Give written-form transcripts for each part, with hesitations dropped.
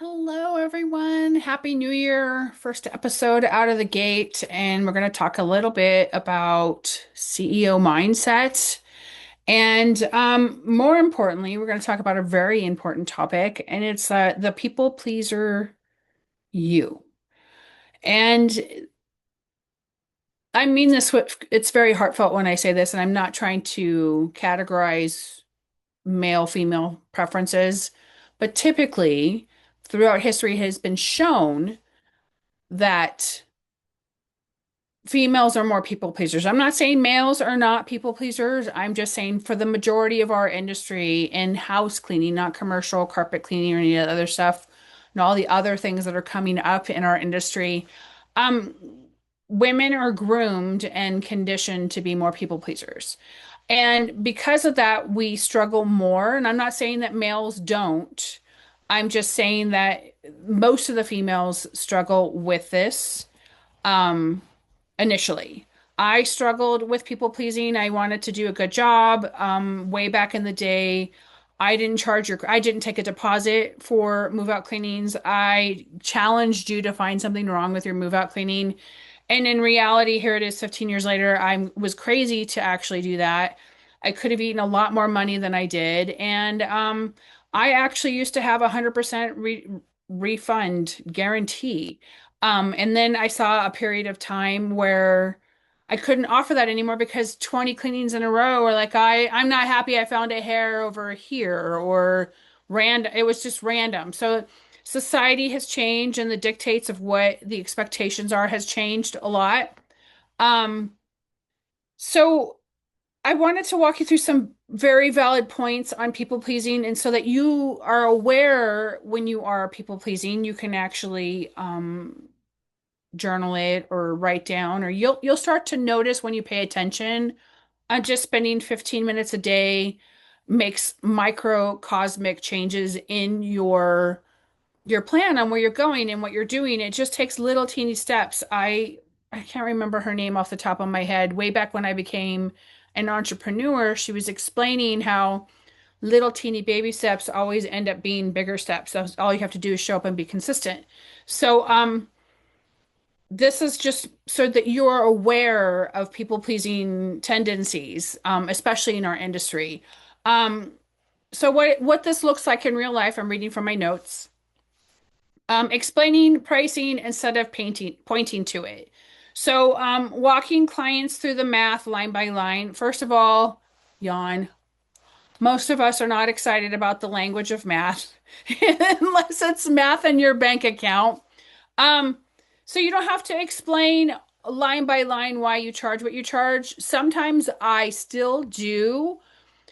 Hello, everyone. Happy New Year. First episode out of the gate. And we're going to talk a little bit about CEO mindset. And more importantly, we're going to talk about a very important topic, and it's the people pleaser you. And I mean this with, it's very heartfelt when I say this, and I'm not trying to categorize male female preferences, but typically throughout history it has been shown that females are more people pleasers. I'm not saying males are not people pleasers. I'm just saying for the majority of our industry in house cleaning, not commercial carpet cleaning or any other stuff, and all the other things that are coming up in our industry, um, women are groomed and conditioned to be more people pleasers. And because of that, we struggle more. And I'm not saying that males don't. I'm just saying that most of the females struggle with this. Um, Initially. I struggled with people pleasing. I wanted to do a good job. Way back in the day, I didn't take a deposit for move out cleanings. I challenged you to find something wrong with your move out cleaning. And in reality, here it is 15 years later, I was crazy to actually do that. I could have eaten a lot more money than I did. And I actually used to have a 100% refund guarantee. And then I saw a period of time where I couldn't offer that anymore because 20 cleanings in a row were like, I'm not happy I found a hair over here or random. It was just random. So society has changed and the dictates of what the expectations are has changed a lot. Um, so I wanted to walk you through some very valid points on people pleasing, and so that you are aware when you are people pleasing, you can actually journal it or write down, or you'll start to notice when you pay attention on just spending 15 minutes a day makes microcosmic changes in your plan on where you're going and what you're doing. It just takes little teeny steps. I can't remember her name off the top of my head. Way back when I became an entrepreneur, she was explaining how little teeny baby steps always end up being bigger steps. So all you have to do is show up and be consistent. So this is just so that you're aware of people pleasing tendencies, especially in our industry. Um, so what this looks like in real life, I'm reading from my notes. Explaining pricing instead of pointing to it. So, walking clients through the math line by line. First of all, yawn. Most of us are not excited about the language of math unless it's math in your bank account. Um, so you don't have to explain line by line why you charge what you charge. Sometimes I still do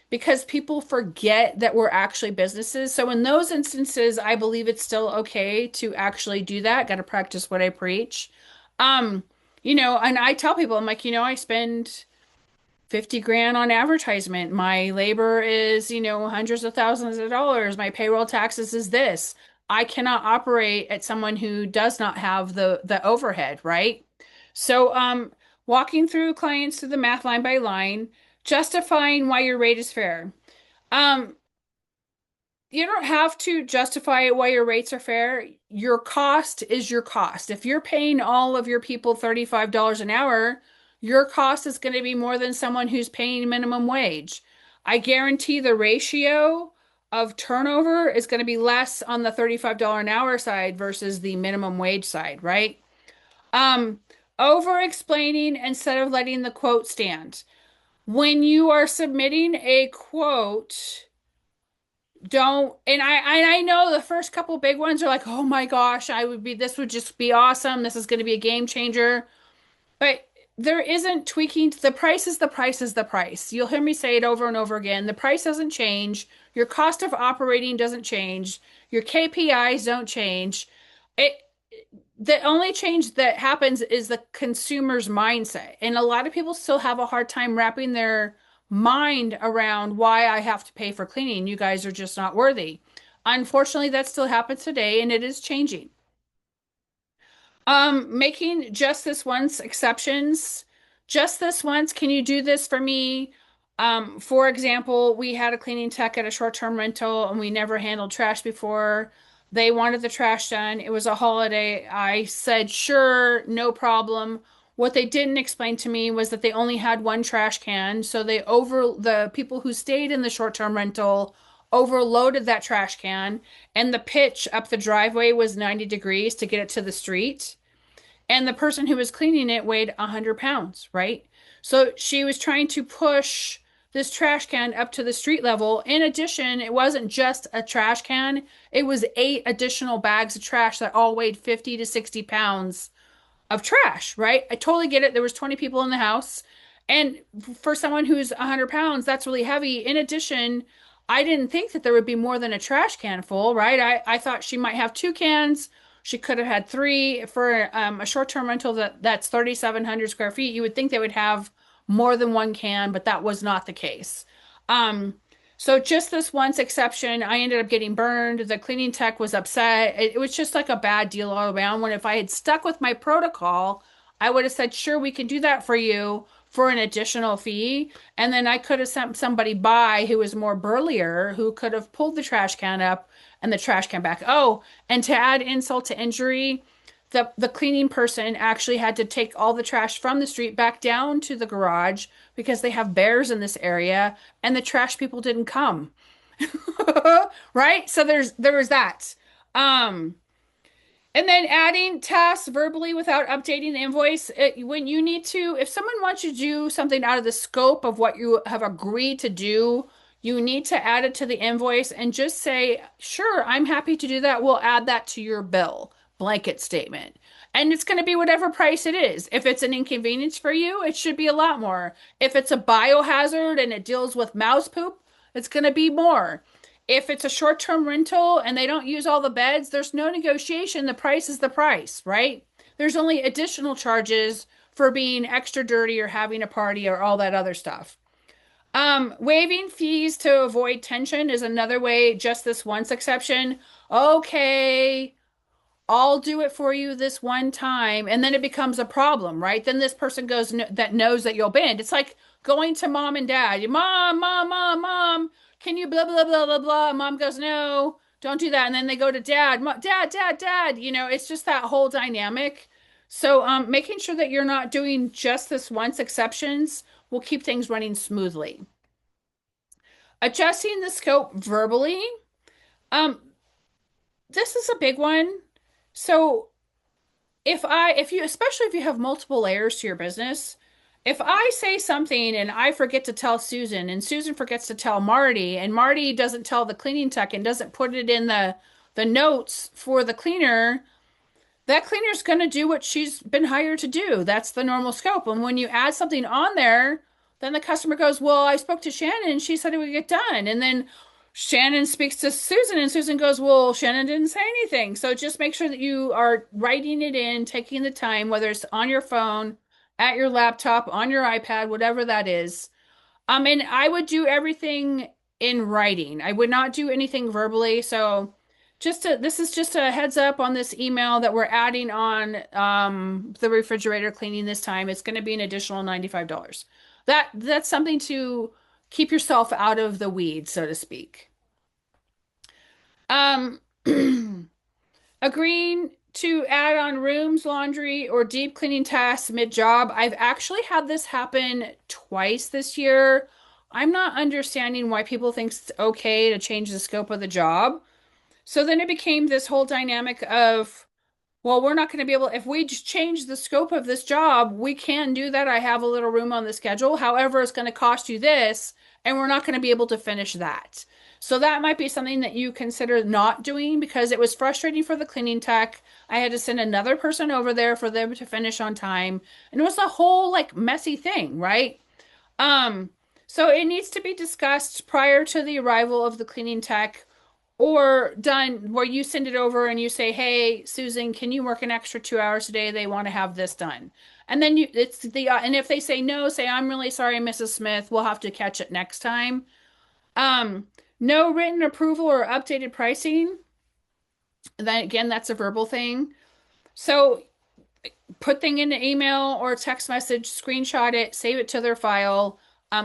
because people forget that we're actually businesses. So in those instances, I believe it's still okay to actually do that. Got to practice what I preach. Um, and I tell people, I'm like, I spend 50 grand on advertisement. My labor is, hundreds of thousands of dollars. My payroll taxes is this. I cannot operate at someone who does not have the overhead, right? So, walking through clients through the math line by line, justifying why your rate is fair. Um, you don't have to justify why your rates are fair. Your cost is your cost. If you're paying all of your people $35 an hour, your cost is going to be more than someone who's paying minimum wage. I guarantee the ratio of turnover is going to be less on the $35 an hour side versus the minimum wage side, right? Um, Over explaining instead of letting the quote stand. When you are submitting a quote, don't and I know the first couple big ones are like, oh my gosh, this would just be awesome. This is going to be a game changer. But there isn't tweaking. The price is the price is the price. You'll hear me say it over and over again. The price doesn't change. Your cost of operating doesn't change. Your KPIs don't change. It The only change that happens is the consumer's mindset. And a lot of people still have a hard time wrapping their mind around why I have to pay for cleaning. You guys are just not worthy. Unfortunately, that still happens today and it is changing. Making just this once exceptions. Just this once, can you do this for me? For example, we had a cleaning tech at a short-term rental and we never handled trash before. They wanted the trash done. It was a holiday. I said, sure, no problem. What they didn't explain to me was that they only had one trash can. So the people who stayed in the short-term rental overloaded that trash can, and the pitch up the driveway was 90 degrees to get it to the street. And the person who was cleaning it weighed 100 pounds, right? So she was trying to push this trash can up to the street level. In addition, it wasn't just a trash can, it was 8 additional bags of trash that all weighed 50 to 60 pounds of trash, right? I totally get it. There was 20 people in the house. And for someone who's 100 pounds, that's really heavy. In addition, I didn't think that there would be more than a trash can full, right? I thought she might have 2 cans. She could have had three for a short-term rental that's 3,700 square feet. You would think they would have more than one can, but that was not the case. Um, so just this once exception, I ended up getting burned. The cleaning tech was upset. It was just like a bad deal all around. When if I had stuck with my protocol, I would have said, sure, we can do that for you for an additional fee. And then I could have sent somebody by who was more burlier, who could have pulled the trash can up and the trash can back. Oh, and to add insult to injury, the cleaning person actually had to take all the trash from the street back down to the garage because they have bears in this area and the trash people didn't come. Right? So there was that. Um, and then adding tasks verbally without updating the invoice. When you need to, if someone wants you to do something out of the scope of what you have agreed to do, you need to add it to the invoice and just say, sure, I'm happy to do that. We'll add that to your bill, blanket statement. And it's going to be whatever price it is. If it's an inconvenience for you, it should be a lot more. If it's a biohazard and it deals with mouse poop, it's going to be more. If it's a short-term rental and they don't use all the beds, there's no negotiation. The price is the price, right? There's only additional charges for being extra dirty or having a party or all that other stuff. Waiving fees to avoid tension is another way, just this once exception. Okay, I'll do it for you this one time, and then it becomes a problem, right? Then this person goes that knows that you'll bend. It's like going to mom and dad. Mom, mom, mom, mom, can you blah blah blah blah blah? Mom goes, no, don't do that. And then they go to dad, dad, dad, dad. It's just that whole dynamic. So, making sure that you're not doing just this once exceptions will keep things running smoothly. Adjusting the scope verbally. Um, this is a big one. So if you, especially if you have multiple layers to your business, if I say something and I forget to tell Susan and Susan forgets to tell Marty and Marty doesn't tell the cleaning tech and doesn't put it in the notes for the cleaner, that cleaner's going to do what she's been hired to do. That's the normal scope. And when you add something on there, then the customer goes, well, I spoke to Shannon and she said it would get done. And then Shannon speaks to Susan and Susan goes, well, Shannon didn't say anything. So just make sure that you are writing it in, taking the time, whether it's on your phone, at your laptop, on your iPad, whatever that is. And I would do everything in writing. I would not do anything verbally. So this is just a heads up on this email that we're adding on the refrigerator cleaning this time. It's going to be an additional $95. That's something to keep yourself out of the weeds, so to speak. Um, agreeing to add on rooms, laundry, or deep cleaning tasks mid-job. I've actually had this happen twice this year. I'm not understanding why people think it's okay to change the scope of the job. So then it became this whole dynamic of, well, we're not going to be able, if we just change the scope of this job, we can do that. I have a little room on the schedule. However, it's going to cost you this, and we're not going to be able to finish that. So that might be something that you consider not doing because it was frustrating for the cleaning tech. I had to send another person over there for them to finish on time. And it was a whole like messy thing, right? Um, so it needs to be discussed prior to the arrival of the cleaning tech or done where you send it over and you say, hey, Susan, can you work an extra 2 hours today? They want to have this done. And then and if they say no, say, I'm really sorry, Mrs. Smith, we'll have to catch it next time. Um, no written approval or updated pricing. Then again, that's a verbal thing. So put thing in an email or a text message, screenshot it, save it to their file,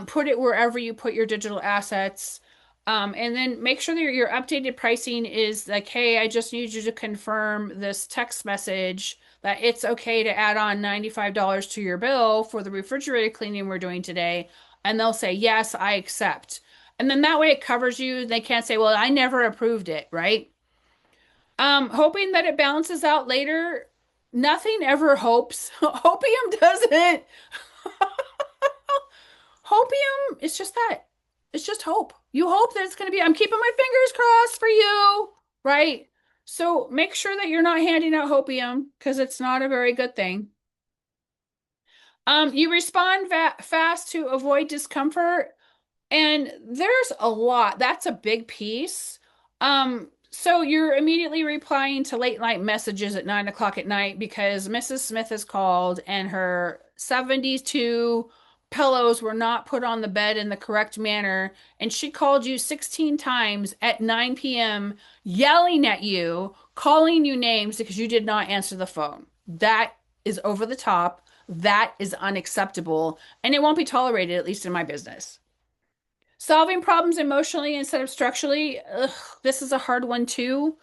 put it wherever you put your digital assets. And then make sure that your updated pricing is like, hey, I just need you to confirm this text message that it's okay to add on $95 to your bill for the refrigerator cleaning we're doing today. And they'll say, yes, I accept. And then that way it covers you. They can't say, well, I never approved it, right? Hoping that it balances out later. Nothing ever hopes. Hopium doesn't. Hopium, it's just that. It's just hope. You hope that it's going to be, I'm keeping my fingers crossed for you, right? So make sure that you're not handing out hopium because it's not a very good thing. You respond fast to avoid discomfort. And there's a lot. That's a big piece. So you're immediately replying to late night messages at 9 o'clock at night because Mrs. Smith has called and her 72 pillows were not put on the bed in the correct manner. And she called you 16 times at 9 p.m., yelling at you, calling you names because you did not answer the phone. That is over the top. That is unacceptable. And it won't be tolerated, at least in my business. Solving problems emotionally instead of structurally, ugh, this is a hard one too,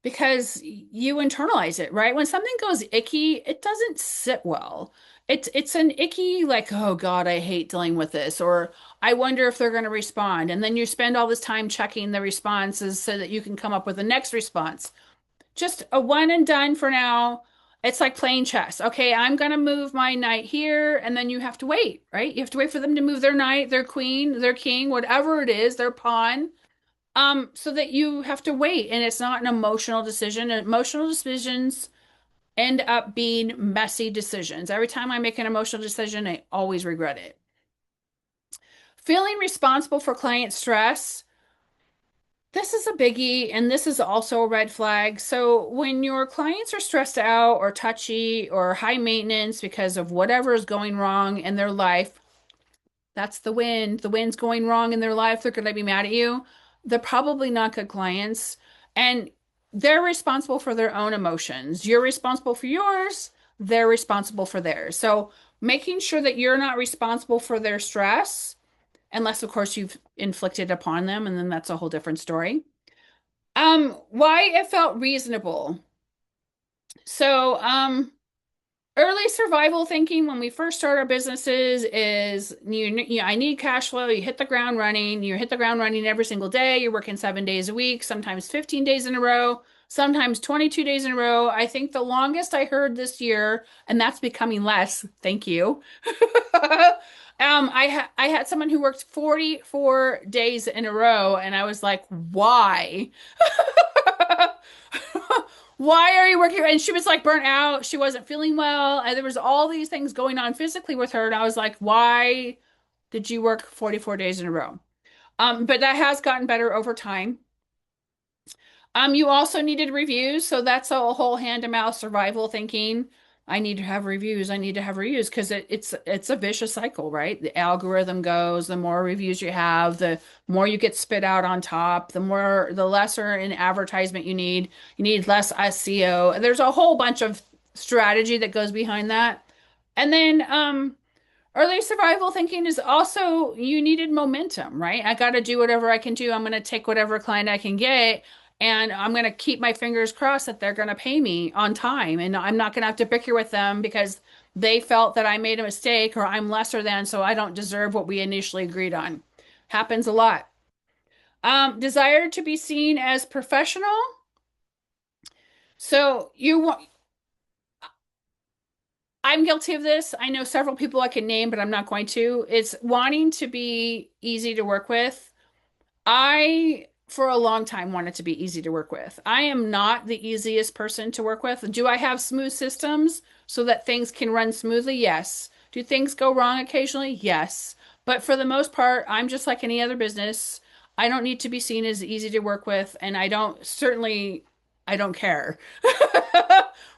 because you internalize it, right? When something goes icky, it doesn't sit well. It's an icky, like, oh God, I hate dealing with this, or I wonder if they're going to respond. And then you spend all this time checking the responses so that you can come up with the next response. Just a one and done for now. It's like playing chess. Okay, I'm gonna move my knight here, and then you have to wait, right? You have to wait for them to move their knight, their queen, their king, whatever it is, their pawn. So that you have to wait, and it's not an emotional decision. Emotional decisions end up being messy decisions. Every time I make an emotional decision, I always regret it. Feeling responsible for client stress. This is a biggie, and this is also a red flag. So, when your clients are stressed out or touchy or high maintenance because of whatever is going wrong in their life, that's the wind. The wind's going wrong in their life. They're going to be mad at you. They're probably not good clients, and they're responsible for their own emotions. You're responsible for yours, they're responsible for theirs. So, making sure that you're not responsible for their stress, unless, of course, you've inflicted upon them, and then that's a whole different story. Why it felt reasonable. So, early survival thinking when we first start our businesses is I need cash flow. You hit the ground running. You hit the ground running every single day. You're working 7 days a week, sometimes 15 days in a row, sometimes 22 days in a row. I think the longest I heard this year, and that's becoming less. Thank you. I had someone who worked 44 days in a row, and I was like, why? Why are you working? And she was like burnt out. She wasn't feeling well. And there was all these things going on physically with her. And I was like, why did you work 44 days in a row? But that has gotten better over time. You also needed reviews, so that's a whole hand-to-mouth survival thinking. I need to have reviews. I need to have reviews because it's a vicious cycle, right? The algorithm goes, the more reviews you have, the more you get spit out on top, the lesser in advertisement you need. You need less SEO. There's a whole bunch of strategy that goes behind that. And then early survival thinking is also you needed momentum, right? I got to do whatever I can do. I'm going to take whatever client I can get, and I'm going to keep my fingers crossed that they're going to pay me on time. And I'm not going to have to bicker with them because they felt that I made a mistake or I'm lesser than, so I don't deserve what we initially agreed on. Happens a lot. Desire to be seen as professional. So you want, I'm guilty of this. I know several people I can name, but I'm not going to. It's wanting to be easy to work with. I, for a long time, wanted to be easy to work with. I am not the easiest person to work with. Do I have smooth systems so that things can run smoothly? Yes. Do things go wrong occasionally? Yes. But for the most part, I'm just like any other business. I don't need to be seen as easy to work with, and I don't care.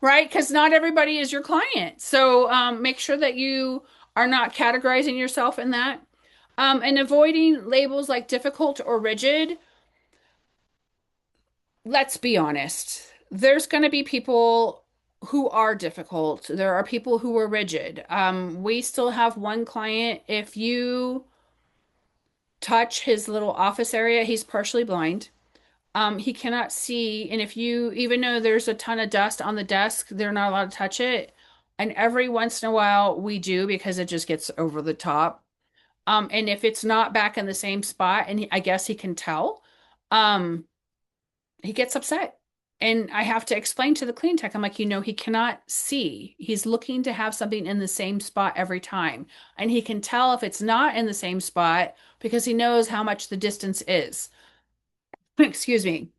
Right? Because not everybody is your client. So make sure that you are not categorizing yourself in that. And avoiding labels like difficult or rigid. Let's be honest. There's going to be people who are difficult. There are people who are rigid. We still have one client. If you touch his little office area. He's partially blind. He cannot see, and if you, even though there's a ton of dust on the desk, they're not allowed to touch it. And every once in a while we do because it just gets over the top. And if it's not back in the same spot, and I guess he can tell, um, he gets upset. And I have to explain to the clean tech, I'm like, he cannot see. He's looking to have something in the same spot every time. And he can tell if it's not in the same spot because he knows how much the distance is. Excuse me.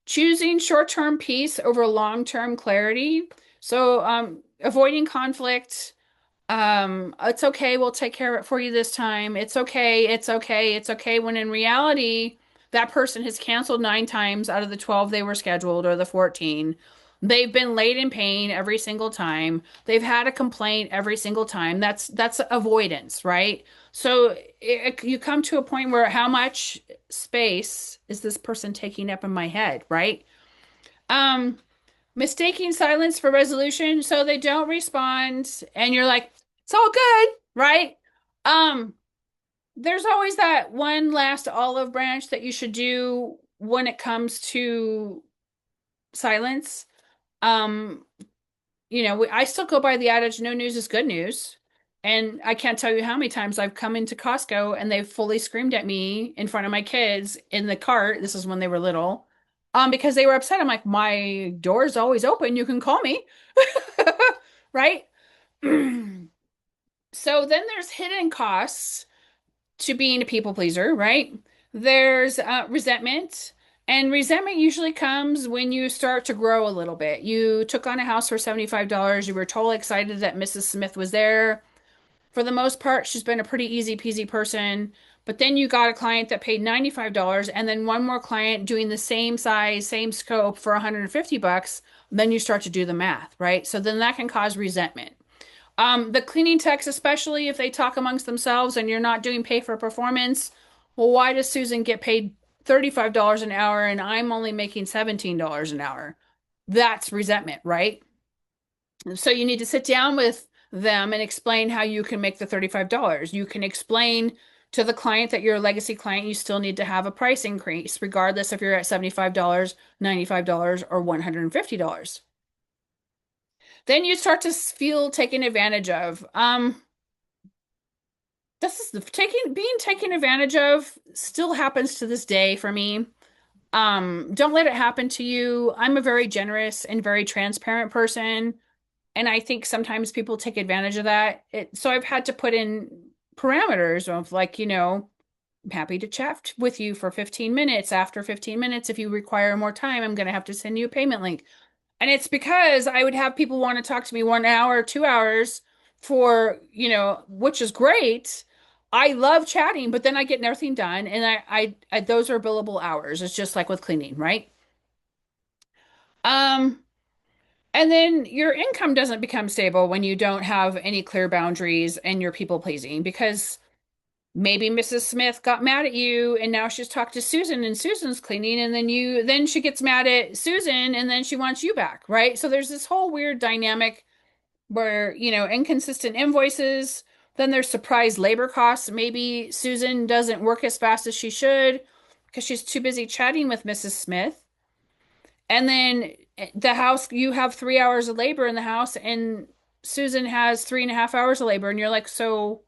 Choosing short-term peace over long-term clarity. So, avoiding conflict. It's okay, we'll take care of it for you this time. It's okay, it's okay, it's okay. When in reality, that person has canceled 9 times out of the 12 they were scheduled or the 14. They've been late in paying every single time. They've had a complaint every single time. That's avoidance, right? So you come to a point where how much space is this person taking up in my head, right? Um, Mistaking silence for resolution, so they don't respond, and you're like, it's all good, right? Um, there's always that one last olive branch that you should do when it comes to silence. Um, I still go by the adage, no news is good news. And I can't tell you how many times I've come into Costco and they've fully screamed at me in front of my kids in the cart. This is when they were little. Because they were upset. I'm like, my door's always open. You can call me. Right? So then there's hidden costs to being a people pleaser, right? There's resentment. And resentment usually comes when you start to grow a little bit. You took on a house for $75. You were totally excited that Mrs. Smith was there. For the most part, she's been a pretty easy peasy person. But then you got a client that paid $95 and then one more client doing the same size, same scope for $150. Then you start to do the math, right? So then that can cause resentment. The cleaning techs, especially if they talk amongst themselves and you're not doing pay for performance, well, why does Susan get paid $35 an hour and I'm only making $17 an hour? That's resentment, right? So you need to sit down with them and explain how you can make the $35. You can explain to the client that you're a legacy client, you still need to have a price increase, regardless if you're at $75, $95, or $150. Then you start to feel taken advantage of. This is being taken advantage of still happens to this day for me. Don't let it happen to you. I'm a very generous and very transparent person. And I think sometimes people take advantage of that. So I've had to put in parameters of like, I'm happy to chat with you for 15 minutes. After 15 minutes, if you require more time, I'm going to have to send you a payment link. And it's because I would have people want to talk to me 1 hour, 2 hours for, which is great. I love chatting, but then I get nothing done. And those are billable hours. It's just like with cleaning, right? Um, And then your income doesn't become stable when you don't have any clear boundaries and you're people pleasing because maybe Mrs. Smith got mad at you and now she's talked to Susan and Susan's cleaning and then she gets mad at Susan and then she wants you back, right? So there's this whole weird dynamic where, inconsistent invoices, then there's surprise labor costs. Maybe Susan doesn't work as fast as she should because she's too busy chatting with Mrs. Smith. And then the house, you have 3 hours of labor in the house, and Susan has 3.5 hours of labor, and you're like, so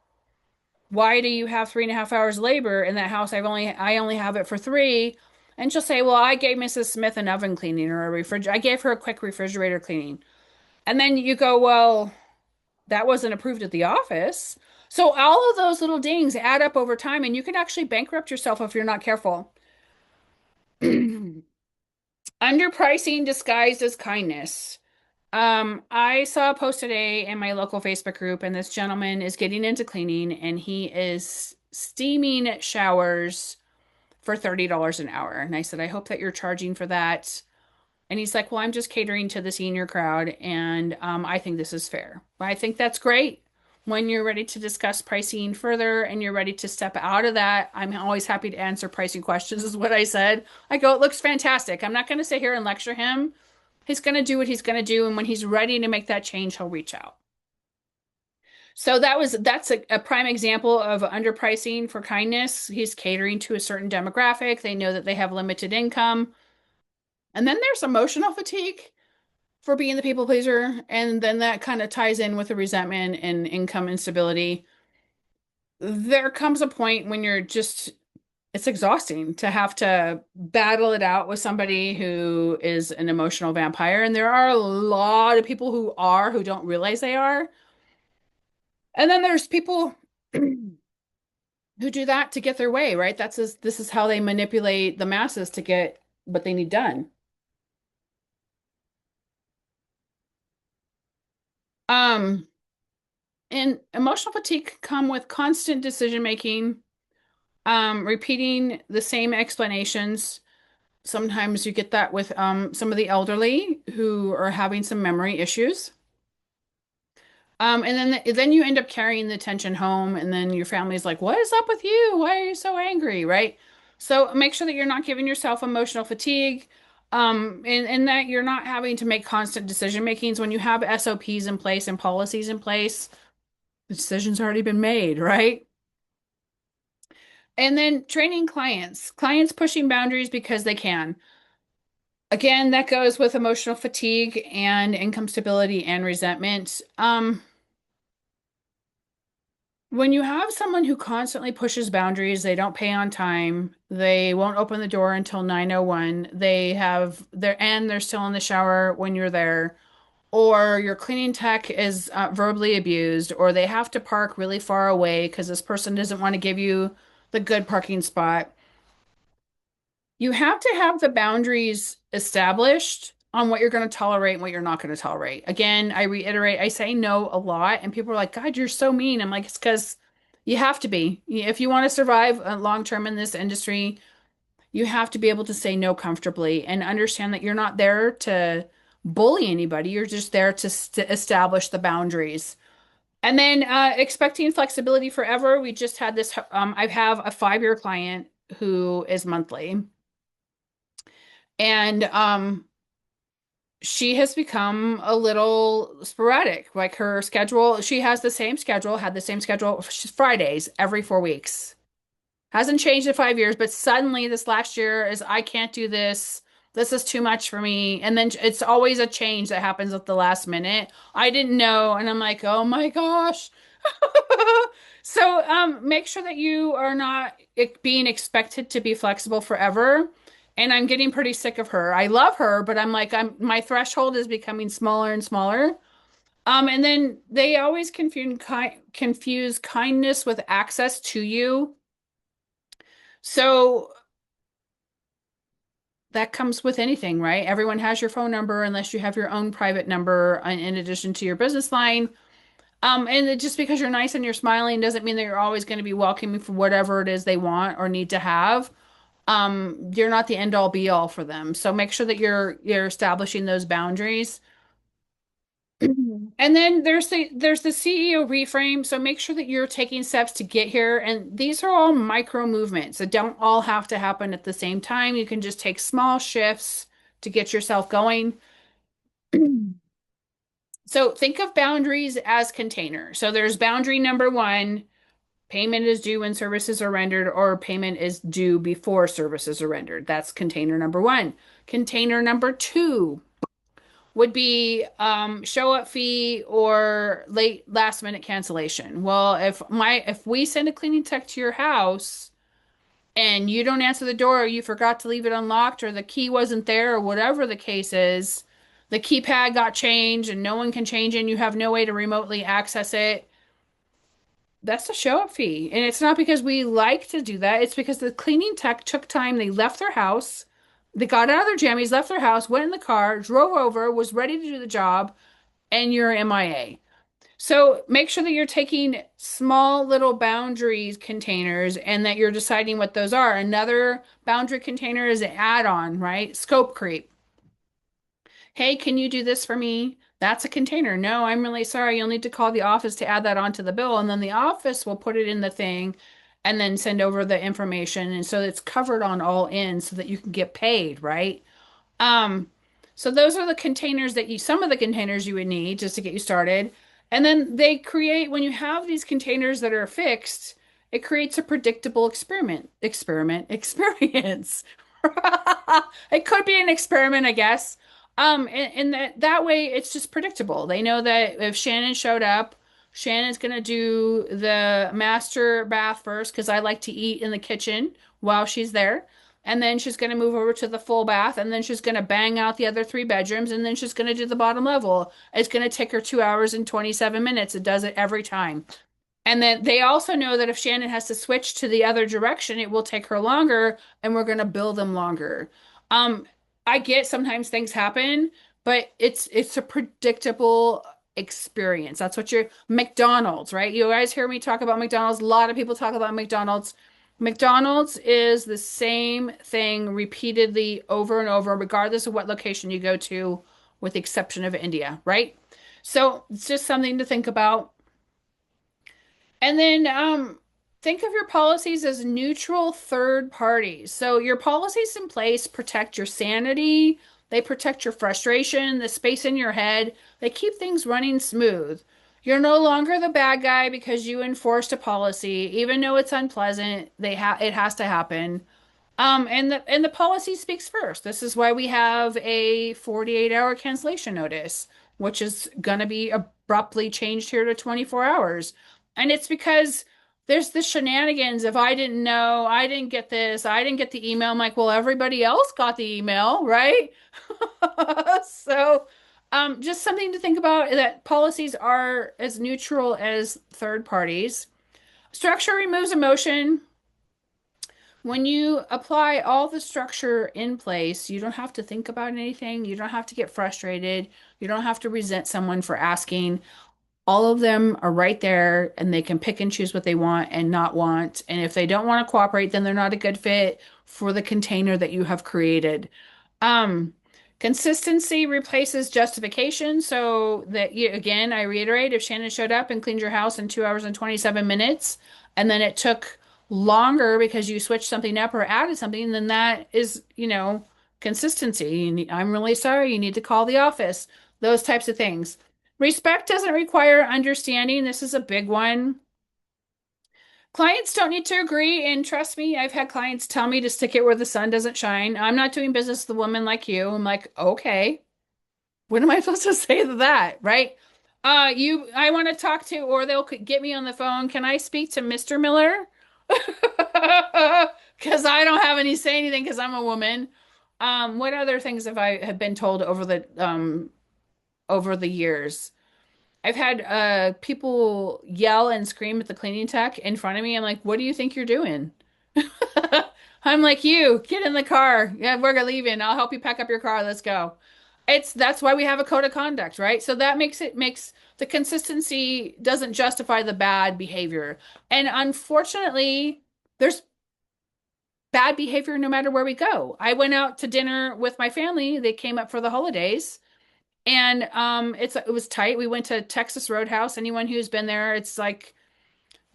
why do you have 3.5 hours of labor in that house? I only have it for three. And she'll say, well, I gave Mrs. Smith an oven cleaning or a refrigerator. I gave her a quick refrigerator cleaning. And then you go, well, that wasn't approved at the office. So all of those little dings add up over time, and you can actually bankrupt yourself if you're not careful. Underpricing disguised as kindness. I saw a post today in my local Facebook group, and this gentleman is getting into cleaning, and he is steaming showers for $30 an hour. And I said, I hope that you're charging for that. And he's like, well, I'm just catering to the senior crowd, and I think this is fair. I think that's great. When you're ready to discuss pricing further and you're ready to step out of that, I'm always happy to answer pricing questions, is what I said. I go, it looks fantastic. I'm not going to sit here and lecture him. He's going to do what he's going to do. And when he's ready to make that change, he'll reach out. So that's a prime example of underpricing for kindness. He's catering to a certain demographic. They know that they have limited income. And then there's emotional fatigue for being the people pleaser. And then that kind of ties in with the resentment and income instability. There comes a point when it's exhausting to have to battle it out with somebody who is an emotional vampire. And there are a lot of people who don't realize they are. And then there's people who do that to get their way, right? This is how they manipulate the masses to get what they need done. Um, and emotional fatigue can come with constant decision making, repeating the same explanations. Sometimes you get that with some of the elderly who are having some memory issues. And then you end up carrying the tension home, and then your family's like, "What is up with you? Why are you so angry?" Right? So make sure that you're not giving yourself emotional fatigue, and that you're not having to make constant decision makings when you have SOPs in place and policies in place. The decision's already been made, right? And then training clients pushing boundaries because they can. Again, that goes with emotional fatigue and income stability and resentment. When you have someone who constantly pushes boundaries, they don't pay on time, they won't open the door until 9:01, they're still in the shower when you're there, or your cleaning tech is verbally abused, or they have to park really far away because this person doesn't want to give you the good parking spot. You have to have the boundaries established on what you're going to tolerate and what you're not going to tolerate. Again, I reiterate, I say no a lot, and people are like, God, you're so mean. I'm like, it's because you have to be. If you want to survive long term in this industry, you have to be able to say no comfortably and understand that you're not there to bully anybody. You're just there to establish the boundaries. And then expecting flexibility forever. We just had this, I have a 5-year client who is monthly. And she has become a little sporadic. Like her schedule, she has the same schedule, had the same schedule, Fridays every 4 weeks. Hasn't changed in 5 years, but suddenly this last year is I can't do this. This is too much for me. And then it's always a change that happens at the last minute. I didn't know. And I'm like, oh my gosh. So make sure that you are not being expected to be flexible forever. And I'm getting pretty sick of her. I love her, but I'm like, my threshold is becoming smaller and smaller. And then they always confuse kindness with access to you. So that comes with anything, right? Everyone has your phone number unless you have your own private number in addition to your business line. Just because you're nice and you're smiling doesn't mean that you're always going to be welcoming for whatever it is they want or need to have. You're not the end all be all for them. So make sure that you're establishing those boundaries. And then there's the CEO reframe. So make sure that you're taking steps to get here. And these are all micro movements that don't all have to happen at the same time. You can just take small shifts to get yourself going. So think of boundaries as containers. So there's boundary number one, payment is due when services are rendered, or payment is due before services are rendered. That's container number one. Container number two would be show up fee or late last minute cancellation. Well, if we send a cleaning tech to your house and you don't answer the door, or you forgot to leave it unlocked, or the key wasn't there, or whatever the case is, the keypad got changed and no one can change it, and you have no way to remotely access it. That's the show up fee. And it's not because we like to do that. It's because the cleaning tech took time. They left their house. They got out of their jammies, left their house, went in the car, drove over, was ready to do the job, and you're MIA. So make sure that you're taking small little boundaries containers and that you're deciding what those are. Another boundary container is an add-on, right? Scope creep. Hey, can you do this for me? That's a container. No, I'm really sorry. You'll need to call the office to add that onto the bill. And then the office will put it in the thing and then send over the information. And so it's covered on all ends so that you can get paid, right? Um, so those are the containers some of the containers you would need just to get you started. And then they create, when you have these containers that are fixed, it creates a predictable experience. It could be an experiment, I guess. And that way it's just predictable. They know that if Shannon showed up, Shannon's gonna do the master bath first because I like to eat in the kitchen while she's there. And then she's going to move over to the full bath, and then she's going to bang out the other three bedrooms, and then she's going to do the bottom level. It's going to take her 2 hours and 27 minutes. It does it every time. And then they also know that if Shannon has to switch to the other direction, it will take her longer, and we're going to bill them longer. Um, I get sometimes things happen, but it's a predictable experience. That's what you're McDonald's, right? You guys hear me talk about McDonald's. A lot of people talk about McDonald's. McDonald's is the same thing repeatedly over and over, regardless of what location you go to, with the exception of India, right? So it's just something to think about. And then think of your policies as neutral third parties. So your policies in place protect your sanity, they protect your frustration, the space in your head, they keep things running smooth. You're no longer the bad guy because you enforced a policy, even though it's unpleasant, it has to happen. And the policy speaks first. This is why we have a 48-hour cancellation notice, which is going to be abruptly changed here to 24 hours. And it's because there's the shenanigans of I didn't know, I didn't get this, I didn't get the email. I'm like, well, everybody else got the email, right? So, just something to think about that policies are as neutral as third parties. Structure removes emotion. When you apply all the structure in place, you don't have to think about anything. You don't have to get frustrated. You don't have to resent someone for asking. All of them are right there and they can pick and choose what they want and not want. And if they don't want to cooperate, then they're not a good fit for the container that you have created. Um, Consistency replaces justification. So that you, again, I reiterate, if Shannon showed up and cleaned your house in 2 hours and 27 minutes, and then it took longer because you switched something up or added something, then that is, consistency. I'm really sorry. You need to call the office. Those types of things. Respect doesn't require understanding. This is a big one. Clients don't need to agree, and trust me, I've had clients tell me to stick it where the sun doesn't shine. I'm not doing business with a woman like you. I'm like, okay, what am I supposed to say to that, right? I want to talk to, or they'll get me on the phone. Can I speak to Mr. Miller? Because I don't have any say anything because I'm a woman. What other things have been told over the years? I've had people yell and scream at the cleaning tech in front of me. I'm like, what do you think you're doing? I'm like, you get in the car. Yeah, we're leaving. I'll help you pack up your car. Let's go. That's why we have a code of conduct, right? So that makes the consistency doesn't justify the bad behavior. And unfortunately, there's bad behavior no matter where we go. I went out to dinner with my family. They came up for the holidays. And it was tight. We went to Texas Roadhouse. Anyone who's been there, it's like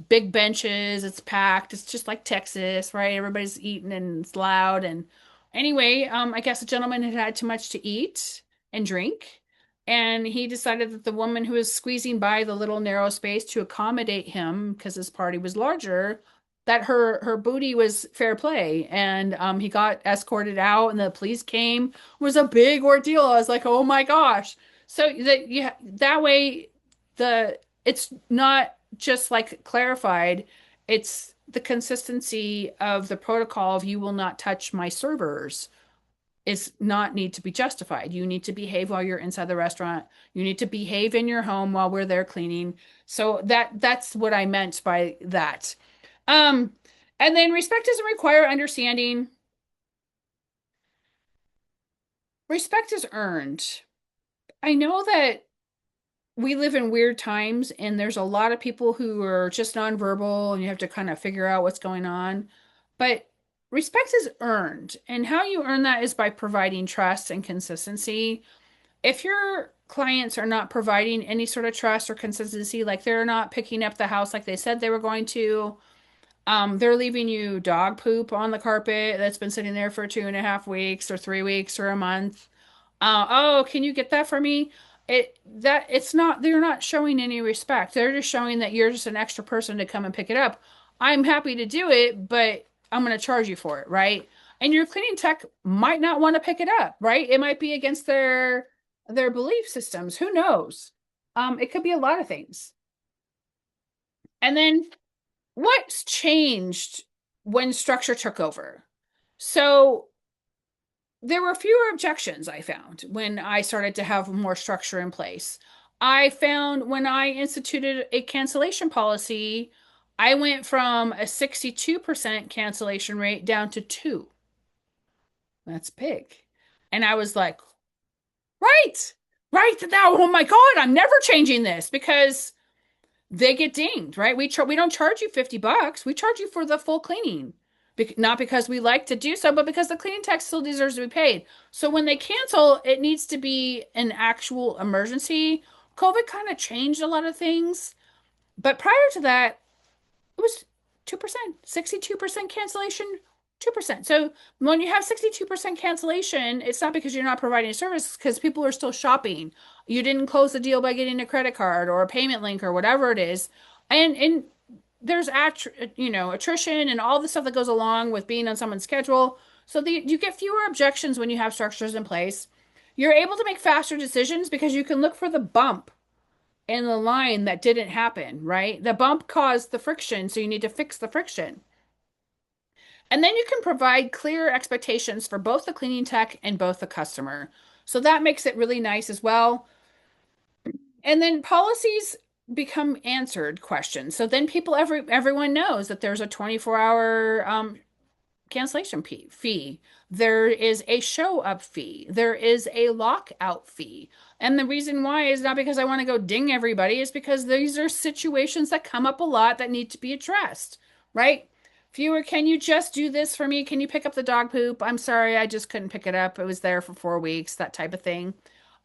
big benches, it's packed. It's just like Texas, right? Everybody's eating and it's loud. And anyway, I guess a gentleman had had too much to eat and drink. And he decided that the woman who was squeezing by the little narrow space to accommodate him, because his party was larger, that her booty was fair play. And he got escorted out and the police came. It was a big ordeal. I was like, oh my gosh. So that way it's not just like clarified, it's the consistency of the protocol of you will not touch my servers is not need to be justified. You need to behave while you're inside the restaurant. You need to behave in your home while we're there cleaning. So that's what I meant by that. Um, and then respect doesn't require understanding. Respect is earned. I know that we live in weird times and there's a lot of people who are just nonverbal and you have to kind of figure out what's going on. But respect is earned. And how you earn that is by providing trust and consistency. If your clients are not providing any sort of trust or consistency, like they're not picking up the house like they said they were going to, they're leaving you dog poop on the carpet that's been sitting there for 2.5 weeks or 3 weeks or a month. Oh, can you get that for me? it's not, they're not showing any respect. They're just showing that you're just an extra person to come and pick it up. I'm happy to do it, but I'm going to charge you for it, right? And your cleaning tech might not want to pick it up, right? It might be against their belief systems. Who knows? It could be a lot of things. And then what's changed when structure took over? So there were fewer objections I found when I started to have more structure in place. I found when I instituted a cancellation policy, I went from a 62% cancellation rate down to 2. That's big. And I was like, right, right now, oh my God, I'm never changing this because they get dinged, right? We don't charge you $50. We charge you for the full cleaning. Not because we like to do so, but because the cleaning tech still deserves to be paid. So when they cancel, it needs to be an actual emergency. COVID kind of changed a lot of things, but prior to that, it was 2%, 62% cancellation, 2%. So when you have 62% cancellation, it's not because you're not providing a service, because people are still shopping. You didn't close the deal by getting a credit card or a payment link or whatever it is. And there's attrition and all the stuff that goes along with being on someone's schedule. So you get fewer objections when you have structures in place. You're able to make faster decisions because you can look for the bump in the line that didn't happen, right? The bump caused the friction, so you need to fix the friction. And then you can provide clear expectations for both the cleaning tech and both the customer. So that makes it really nice as well. And then policies become answered questions. So then everyone knows that there's a 24-hour cancellation fee. There is a show up fee. There is a lockout fee. And the reason why is not because I want to go ding everybody, is because these are situations that come up a lot that need to be addressed, right? Fewer, can you just do this for me? Can you pick up the dog poop? I'm sorry, I just couldn't pick it up. It was there for 4 weeks, that type of thing.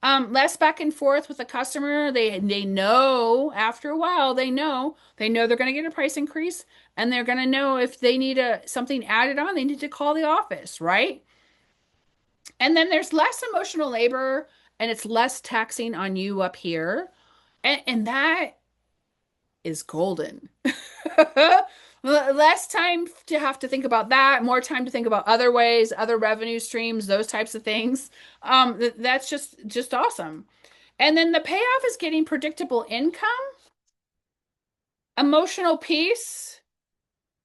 Less back and forth with the customer. They know after a while, they know they're going to get a price increase, and they're going to know if they need something added on, they need to call the office, right? And then there's less emotional labor, and it's less taxing on you up here. And that is golden. Less time to have to think about that, more time to think about other ways, other revenue streams, those types of things. That's just awesome. And then the payoff is getting predictable income, emotional peace,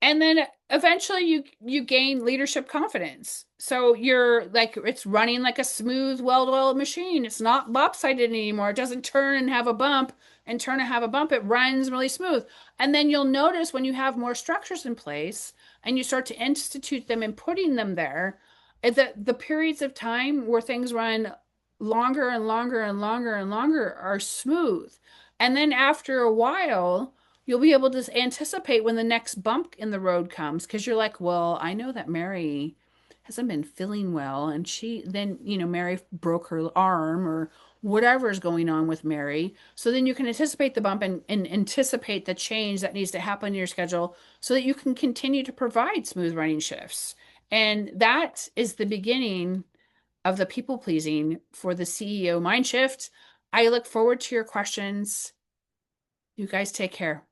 and then eventually you gain leadership confidence. So you're like, it's running like a smooth, well-oiled machine. It's not lopsided anymore. It doesn't turn and have a bump and turn and have a bump. It runs really smooth. And then you'll notice when you have more structures in place and you start to institute them and putting them there, that the periods of time where things run longer and longer and longer and longer are smooth. And then after a while, you'll be able to anticipate when the next bump in the road comes, because you're like, well, I know that Mary hasn't been feeling well, and Mary broke her arm or whatever's going on with Mary. So then you can anticipate the bump and anticipate the change that needs to happen in your schedule so that you can continue to provide smooth running shifts. And that is the beginning of the people pleasing for the CEO mind shift. I look forward to your questions. You guys take care.